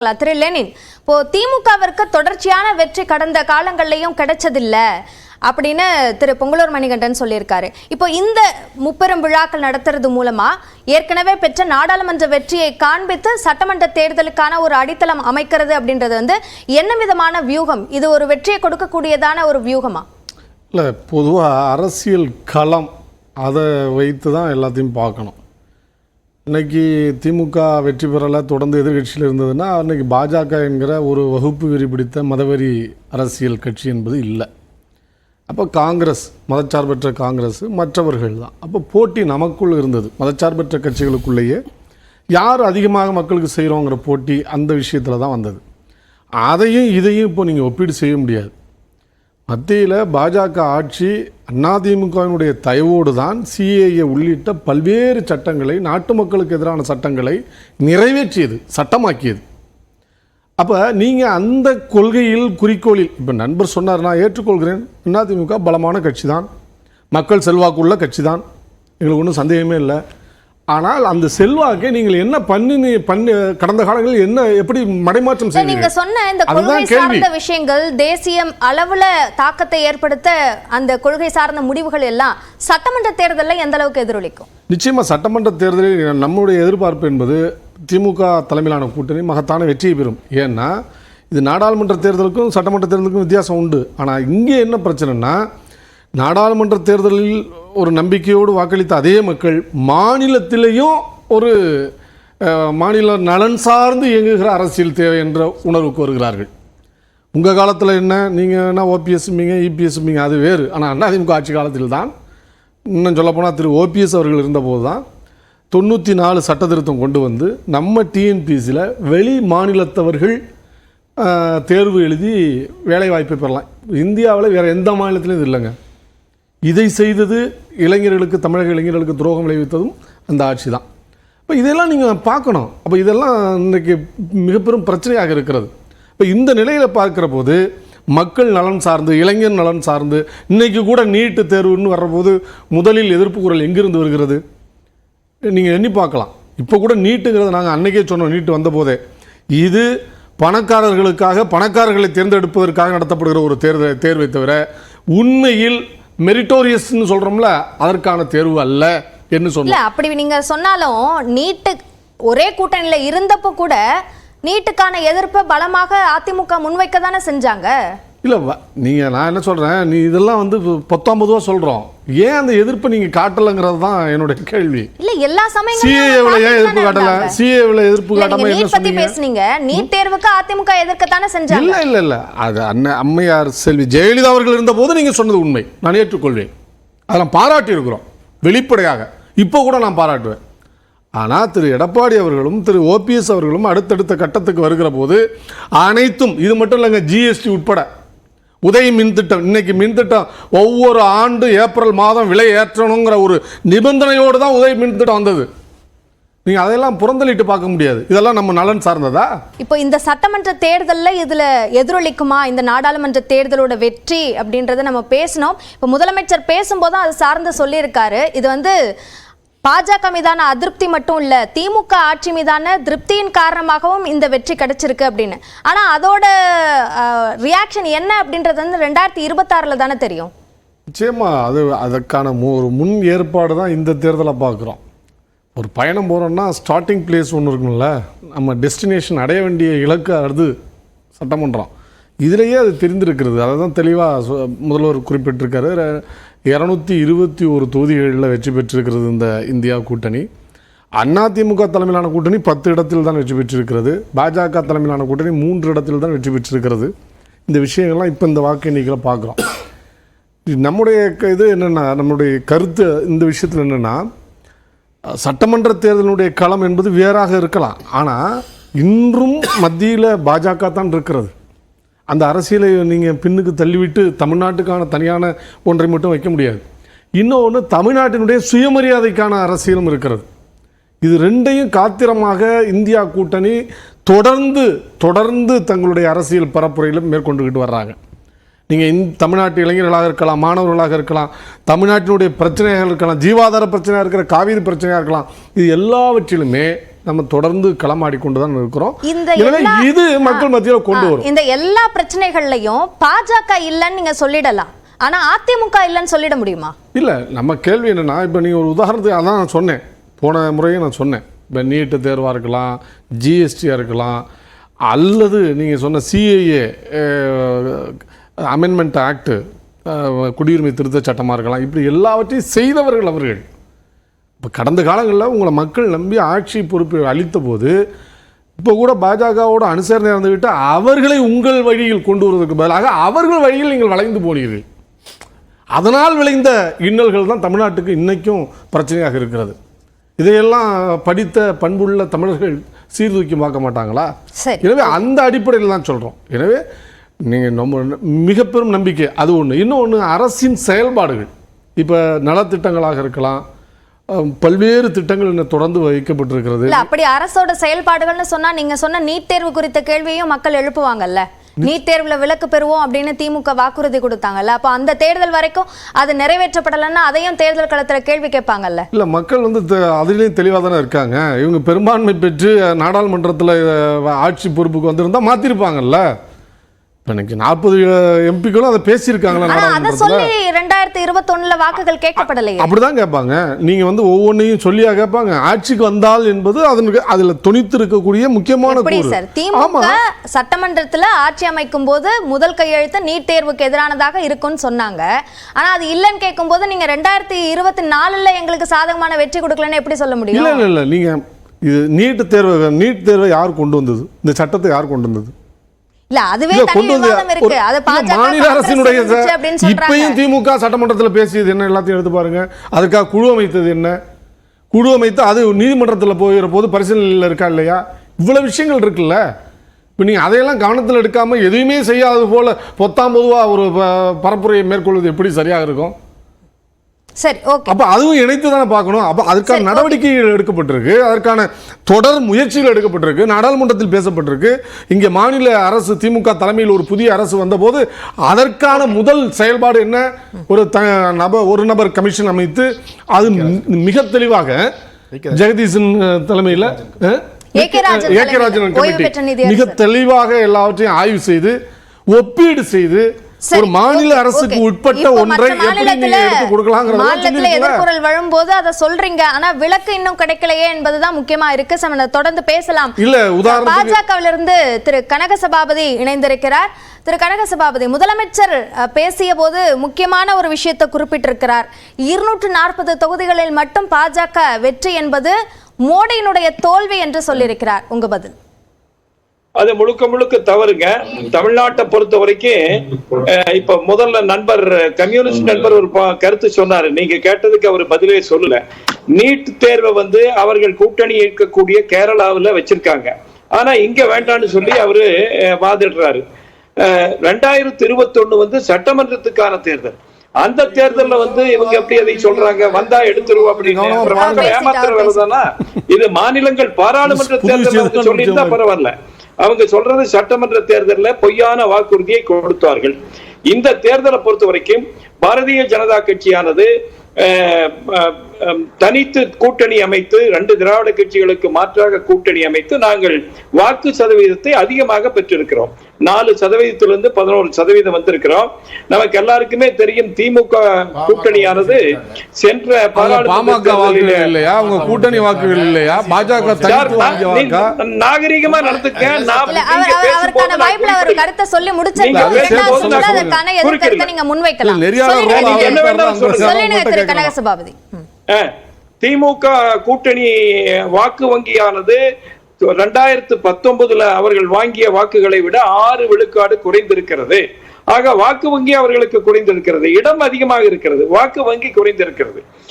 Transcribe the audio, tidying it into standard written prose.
திரு Lenin, இப்போ திமுகவிற்கு தொடர்ச்சியான வெற்றி கடந்த காலங்கள்லையும் கிடைச்சதில்ல அப்படின்னு திரு பொங்கலூர் மணிகண்டன் சொல்லியிருக்காரு. இப்போ இந்த முப்பெரும் விழாக்கள் நடத்துறது மூலமா ஏற்கனவே பெற்ற நாடாளுமன்ற வெற்றியை காண்பித்து சட்டமன்ற தேர்தலுக்கான ஒரு அடித்தளம் அமைக்கிறது அப்படின்றது என்ன விதமான வியூகம்? இது ஒரு வெற்றியை கொடுக்கக்கூடியதான ஒரு வியூகமா? இல்லை, பொதுவாக அரசியல் களம் அதை வைத்து தான் எல்லாத்தையும் பார்க்கணும். இன்றைக்கி திமுக வெற்றி பெறலை, தொடர்ந்து எதிர்கட்சியில் இருந்ததுன்னா அன்றைக்கி பாஜக என்கிற ஒரு வகுப்பு வெறி பிடித்த மதவெறி அரசியல் கட்சி என்பது இல்லை. அப்போ காங்கிரஸ், மதச்சார்பற்ற காங்கிரஸ், மற்றவர்கள் தான். அப்போ போட்டி நமக்குள் இருந்தது. மதச்சார்பற்ற கட்சிகளுக்குள்ளேயே யார் அதிகமாக மக்களுக்கு செய்கிறோங்கிற போட்டி அந்த விஷயத்தில் தான் வந்தது. அதையும் இதையும் இப்போ நீங்கள் ஒப்பீடு செய்ய முடியாது. மத்தியில் பாஜக ஆட்சி அதிமுகவினுடைய தயவோடு தான் சிஏஏ உள்ளிட்ட பல்வேறு சட்டங்களை, நாட்டு மக்களுக்கு எதிரான சட்டங்களை நிறைவேற்றியது, சட்டமாக்கியது. அப்போ நீங்கள் அந்த கொள்கையில், குறிக்கோளில், இப்போ நண்பர் சொன்னார், நான் ஏற்றுக்கொள்கிறேன், அதிமுக பலமான கட்சி தான், மக்கள் செல்வாக்குள்ள கட்சி தான், எங்களுக்கு ஒன்றும் சந்தேகமே இல்லை. ஆனால் அந்த செல்வாக்கை நீங்கள் என்ன பண்ணி கடந்த காலங்களில் என்ன எப்படி மடைமாற்றம் செய்ய? நீங்க சொன்ன இந்த கொள்கை சார்ந்த விஷயங்கள் தேசிய அளவுல தாக்கத்தை ஏற்படுத்த அந்த கொள்கை சார்ந்த முடிவுகள் எல்லாம் சட்டமன்ற தேர்தலில் எந்த அளவுக்கு எதிரொலிக்கும்? நிச்சயமா சட்டமன்ற தேர்தலில் நம்முடைய எதிர்பார்ப்பு என்பது திமுக தலைமையிலான கூட்டணி மகத்தான வெற்றியை பெறும். ஏன்னா இது நாடாளுமன்ற தேர்தலுக்கும் சட்டமன்ற தேர்தலுக்கும் வித்தியாசம் உண்டு. ஆனால் இங்கே என்ன பிரச்சனைனா, நாடாளுமன்ற தேர்தலில் ஒரு நம்பிக்கையோடு வாக்களித்த அதே மக்கள் மாநிலத்திலேயும் ஒரு மாநில நலன் சார்ந்து இயங்குகிற அரசியல் தேவை என்ற உணர்வுக்கு வருகிறார்கள். உங்கள் காலத்தில் என்ன, நீங்கள் என்ன ஓபிஎஸ்மிங்க இபிஎஸ்மிங்க, அது வேறு. ஆனால் அதிமுக ஆட்சி காலத்தில் தான், இன்னும் சொல்லப்போனால் திரு ஓபிஎஸ் அவர்கள் இருந்தபோது தான் 94 சட்ட திருத்தம் கொண்டு வந்து நம்ம டிஎன்பிசியில் வெளி மாநிலத்தவர்கள் தேர்வு எழுதி வேலைவாய்ப்பை பெறலாம். இந்தியாவில் வேறு எந்த மாநிலத்திலையும் இது இல்லைங்க. இதை செய்தது இளைஞர்களுக்கு, தமிழக இளைஞர்களுக்கு துரோகம் விளைவித்ததும் அந்த ஆட்சி தான். இப்போ இதெல்லாம் நீங்கள் பார்க்கணும். அப்போ இதெல்லாம் இன்றைக்கி மிகப்பெரும் பிரச்சனையாக இருக்கிறது. இப்போ இந்த நிலையில் பார்க்குற போது மக்கள் நலன் சார்ந்து, இளைஞர் நலன் சார்ந்து, இன்றைக்கி கூட நீட்டு தேர்வுன்னு வர்றபோது முதலில் எதிர்ப்பு குரல் எங்கிருந்து வருகிறது நீங்கள் எண்ணி பார்க்கலாம். இப்போ கூட நீட்டுங்கிறத நாங்கள் அன்றைக்கே சொன்னோம், நீட்டு வந்த போதே இது பணக்காரர்களுக்காக, பணக்காரர்களை தேர்ந்தெடுப்பதற்காக நடத்தப்படுகிற ஒரு தேர்வை தவிர உண்மையில் மெரிட்டோரியஸ்ன்னு சொல்கிறோம்ல, அதற்கான தேர்வு அல்ல என்று சொன்னோம். அப்படி நீங்கள் சொன்னாலும் நீட்டு ஒரே கூட்டணியில் இருந்தப்போ கூட நீட்டுக்கான எதிர்ப்பை பலமாக அதிமுக முன்வைக்க தானே செஞ்சாங்க. இல்லை, நான் என்ன சொல்கிறேன், நீ இதெல்லாம் 19 சொல்கிறோம், ஏன் அந்த எதிர்ப்பை நீங்கள் காட்டலைங்கிறது தான் என்னுடைய கேள்வி. இல்லை, எல்லா சமயங்களும் சிஏஏவில் ஏன் எதிர்ப்பு காட்டலை? சிஏஏவில் எதிர்ப்பு காட்டாமல் என்ன பற்றி பேசுனீங்க? நீட் தேர்வுக்கு அதிமுக எதிர்க்கத்தானே செஞ்சாங்க. இல்லை, அது அம்மையார் செல்வி ஜெயலலிதா அவர்கள் இருந்தபோது நீங்கள் சொன்னது உண்மை, நான் ஏற்றுக்கொள்வேன். அதெல்லாம் பாராட்டி இருக்கிறோம் வெளிப்படையாக, இப்போ கூட நான் பாராட்டுவேன். ஆனால் திரு எடப்பாடி அவர்களும் திரு ஓபிஎஸ் அவர்களும் அடுத்தடுத்த கட்டத்துக்கு வருகிற போது அனைத்தும், இது மட்டும் இல்லைங்க, ஜிஎஸ்டி உட்பட, உதய மின் திட்டம், இன்னைக்கு மின் திட்டம் ஒவ்வொரு ஆண்டு ஏப்ரல் மாதம் விலை ஏற்றணுங்கிற ஒரு நிபந்தனையோடு தான் உதய மின் திட்டம் வந்தது. நீங்கள் அதையெல்லாம் புறந்தள்ளிட்டு பார்க்க முடியாது. இதெல்லாம் நம்ம நலன் சார்ந்ததா? இப்போ இந்த சட்டமன்ற தேர்தலில் இதில் எதிரொலிக்குமா இந்த நாடாளுமன்ற தேர்தலோட வெற்றி அப்படின்றத நம்ம பேசணும். இப்போ முதலமைச்சர் பேசும்போது அது சார்ந்து சொல்லியிருக்காரு. இது பாஜக மீதான அதிருப்தி மட்டும் இல்ல, திமுக ஆட்சி மீதான திருப்தியின் காரணமாகவும் இந்த வெற்றி கிடைச்சிருக்கு அப்படின்னு. ஆனா அதோட ரியாக்ஷன் என்ன அப்படின்றது 2026 தானே தெரியும். நிச்சயமா அதற்கான ஒரு முன் ஏற்பாடு தான் இந்த தேர்தலை பார்க்குறோம். ஒரு பயணம் போகிறோம்னா ஸ்டார்டிங் பிளேஸ் ஒன்று இருக்குங்கள, நம்ம டெஸ்டினேஷன் அடைய வேண்டிய இலக்கு அது சட்டமன்றம். இதிலேயே அது தெரிந்திருக்கிறது. அதை தான் தெளிவாக முதல்வர் குறிப்பிட்டிருக்காரு. 221 தொகுதிகளில் வெற்றி பெற்றிருக்கிறது இந்த இந்தியா கூட்டணி. அதிமுக தலைமையிலான கூட்டணி 10 இடத்தில் தான் வெற்றி பெற்றிருக்கிறது. பாஜக தலைமையிலான கூட்டணி 3 இடத்தில் தான் வெற்றி பெற்றிருக்கிறது. இந்த விஷயங்கள்லாம் இப்போ இந்த வாக்கு எண்ணிக்கையில் பார்க்குறோம். நம்முடைய இது என்னென்னா, நம்முடைய கருத்து இந்த விஷயத்தில் என்னென்னா, சட்டமன்ற தேர்தலுடைய களம் என்பது வேறாக இருக்கலாம். ஆனால் இன்றும் மத்தியில் பாஜக தான் இருக்கிறது. அந்த அரசியலை நீங்கள் பின்னுக்கு தள்ளிவிட்டு தமிழ்நாட்டுக்கான தனியான ஒன்றை மட்டும் வைக்க முடியாது. இன்னொன்று, தமிழ்நாட்டினுடைய சுயமரியாதைக்கான அரசியலும் இருக்கிறது. இது ரெண்டையும் காத்திரமாக இந்தியா கூட்டணி தொடர்ந்து தங்களுடைய அரசியல் பரப்புரையிலும் மேற்கொண்டுக்கிட்டு வர்றாங்க. நீங்கள் தமிழ்நாட்டு இளைஞர்களாக இருக்கலாம், மாணவர்களாக இருக்கலாம், தமிழ்நாட்டினுடைய பிரச்சனைகள் இருக்கலாம், ஜீவாதார பிரச்சனையாக இருக்கிற காவிரி பிரச்சனையாக இருக்கலாம், இது எல்லாவற்றிலுமே நம்ம தொடர்ந்து களமாடி கொண்டு தான் இருக்கிறோம். எனவே இது மக்கள் மத்தியில் கொண்டு வரும். இந்த எல்லா பிரச்சனைகள்லையும் பாஜக இல்லைன்னு நீங்க சொல்லிடலாம், ஆனா அதிமுக இல்லைன்னு சொல்லிட முடியுமா? இல்ல, நம்ம கேள்வி என்னன்னா, இப்போ நீங்க ஒரு உதாரணத்துக்கு அதான் நான் சொன்னேன், போன முறையும் நான் சொன்னேன், இப்போ நீட்டு தேர்வாக இருக்கலாம், ஜிஎஸ்டியாக இருக்கலாம், அல்லது நீங்கள் சொன்ன சிஏஏ அமெண்ட்மெண்ட் ஆக்ட், குடியுரிமை திருத்த சட்டமாக இருக்கலாம், இப்படி எல்லாவற்றையும் செய்தவர்கள் அவர்கள். இப்போ கடந்த காலங்களில் உங்களை மக்கள் நம்பி ஆட்சி பொறுப்பு அளித்த போது இப்போ கூட பாஜகவோட அனுசரணை இருந்துவிட்டு அவர்களை உங்கள் வழியில் கொண்டு வருவதற்கு பதிலாக அவர்கள் வழியில் நீங்கள் வளைந்து போனீர்கள். அதனால் விளைந்த இன்னல்கள் தான் தமிழ்நாட்டுக்கு இன்னைக்கும் பிரச்சனையாக இருக்கிறது. இதையெல்லாம் படித்த பண்புள்ள தமிழர்கள் சீர்தூக்கி பார்க்க மாட்டாங்களா? எனவே அந்த அடிப்படையில் தான் சொல்கிறோம். எனவே நீங்கள் நம்ம மிக பெரும் நம்பிக்கை அது ஒன்று. இன்னொன்று, அரசின் செயல்பாடுகள், இப்போ நலத்திட்டங்களாக இருக்கலாம், பல்வேறு திட்டங்கள் தொடர்ந்து வைக்கப்பட்டிருக்கிறது. அப்படி அரசோட செயல்பாடுகள்னு சொன்னா நீங்க சொன்ன நீட் தேர்வு குறித்த கேள்வியையும் மக்கள் எழுப்புவாங்கல்ல. நீட் தேர்வுல விலக்கு பெறுவோம் அப்படின்னு திமுக வாக்குறுதி கொடுத்தாங்கல்ல, அப்ப அந்த தேர்தல் வரைக்கும் அது நிறைவேற்றப்படலைன்னா அதையும் தேர்தல் களத்துல கேள்வி கேட்பாங்கல்ல. இல்ல, மக்கள் அதிலேயும் தெளிவாக தானே இருக்காங்க. இவங்க பெரும்பான்மை பெற்று நாடாளுமன்றத்தில் ஆட்சி பொறுப்புக்கு வந்திருந்தா மாத்திருப்பாங்கல்ல. இன்னைக்கு 40 எம்பிக்களும் அதை பேசியிருக்காங்களா? 2021 வாக்குகள் கேட்கப்படலையே. அப்படிதான் கேட்பாங்க. நீங்க ஒவ்வொன்றையும் சொல்லியா கேட்பாங்க. ஆட்சிக்கு வந்தால் என்பது அதுல துணித்து இருக்கக்கூடிய முக்கியமான சார். திமுக சட்டமன்றத்தில் ஆட்சி அமைக்கும் போது முதல் கையெழுத்து நீட் தேர்வுக்கு எதிரானதாக இருக்கும்னு சொன்னாங்க. ஆனா அது இல்லைன்னு கேட்கும் போது நீங்க 2024 எங்களுக்கு சாதகமான வெற்றி கொடுக்கலன்னு எப்படி சொல்ல முடியும்? இல்ல இல்ல, நீங்க இது நீட் தேர்வை யார் கொண்டு வந்தது? இந்த சட்டத்தை யார் கொண்டு வந்தது? இல்ல, அதுவே தனி விவாதம் இருக்கு. அது பாஜக மாநில அரசினுடைய இப்பயும் திமுக சட்டமன்றத்தில் பேசியது என்ன எல்லாத்தையும் எடுத்து பாருங்க. அதுக்காக குழு அமைத்தது என்ன? குழு அமைத்து அது நீதிமன்றத்தில் போகிற போது பரிசீலனையில் இருக்கா இல்லையா? இவ்வளவு விஷயங்கள் இருக்குல்ல. இப்போ நீங்கள் அதையெல்லாம் கவனத்தில் எடுக்காமல் எதுவுமே செய்யாதது போல பொத்தாம் பொதுவாக ஒரு பரப்புரையை மேற்கொள்வது எப்படி சரியாக இருக்கும்? சரி, ஓகே. அப்ப அதுவும் இணைத்து தானே பார்க்கணும். அப்ப அதுக்கான நடவடிக்கைகள் எடுக்கப்பட்டிருக்கு, அதற்கான தொடர் முயற்சிகள் எடுக்கப்பட்டிருக்கு, நாடாளுமன்றத்தில் பேசப்பட்டிருக்கு. இங்கே மாநில அரசு திமுக தலைமையில் ஒரு புதிய அரசு வந்தபோது அதற்கான முதல் செயல்பாடு என்ன? ஒரு நபர் கமிஷன் அமைத்து அது மிக தெளிவாக ஜெகதீசன் தலைமையில் ஏகே ராஜன் கமிட்டி மிக தெளிவாக எல்லாவற்றையும் ஆய்வு செய்து ஒப்பீடு செய்து ஒரு மாநில அரசுக்கு உட்பட்ட ஒன்றை மாநிலத்தில் எதிர்குரல் வரும்போது அதை சொல்றீங்க. ஆனா விலக்கு இன்னும் கிடைக்கலையே என்பதுதான் முக்கியமா இருக்கு. தொடர்ந்து பேசலாம். இல்ல, உதாரணத்துக்கு பாஜகவிலிருந்து திரு கனக சபாபதி இணைந்திருக்கிறார். திரு கனக சபாபதி, முதலமைச்சர் பேசிய போது முக்கியமான ஒரு விஷயத்தை குறிப்பிட்டிருக்கிறார். 240 தொகுதிகளில் மட்டும் பாஜக வெற்றி என்பது மோடியினுடைய தோல்வி என்று சொல்லியிருக்கிறார். உங்க பதில்? அது முழுக்க முழுக்க தவறுங்க. தமிழ்நாட்டை பொறுத்த வரைக்கும் இப்ப முதல்ல கம்யூனிஸ்ட் நண்பர் ஒரு கருத்து சொன்னாரு, நீங்க கேட்டதுக்கு அவர் பதிலே சொல்லல. நீட் தேர்வை அவர்கள் கூட்டணி இருக்கக்கூடிய கேரளாவில் வச்சிருக்காங்க, ஆனா இங்க வேண்டாம்னு சொல்லி அவரு வாதிடுறாரு. 2021 சட்டமன்றத்துக்கான தேர்தல். அந்த தேர்தல்ல இவங்க எப்படி அதை சொல்றாங்க, வந்தா எடுத்துருவோம் அப்படின்னு ஏமாத்துற வேலைதானா இது? மாநிலங்கள் பாராளுமன்ற தேர்தல் சொல்லியிருந்தா பரவாயில்ல. அவங்க சொல்றது சட்டமன்ற தேர்தலில் பொய்யான வாக்குறுதியை கொடுத்தார்கள். இந்த தேர்தலை பொறுத்த வரைக்கும் பாரதிய ஜனதா கட்சியானது தனித்து கூட்டணி அமைத்து 2 திராவிட கட்சிகளுக்கு மாற்றாக கூட்டணி அமைத்து நாங்கள் வாக்கு சதவீதத்தை அதிகமாக பெற்றிருக்கிறோம். 4% 11% வந்திருக்கிறோம். நமக்கு எல்லாருக்குமே தெரியும் திமுக கூட்டணியானது சென்ற பாராளுமன்ற இல்லையா, அவங்க கூட்டணி வாக்குகள் இல்லையா, பாஜக நாகரிகமா நடந்துக்க. கருத்தை சொல்லி முடிச்சு முன்வைக்கலாம். திமுக கூட்டணி வாக்கு வங்கியானது 2019 அவர்கள் வாங்கிய வாக்குகளை விட 6 விழுக்காடு குறைந்திருக்கிறது. ஆக வாக்கு வங்கி அவர்களுக்கு குறைந்திருக்கிறது, இடம் அதிகமாக இருக்கிறது, வாக்கு வங்கி குறைந்திருக்கிறது.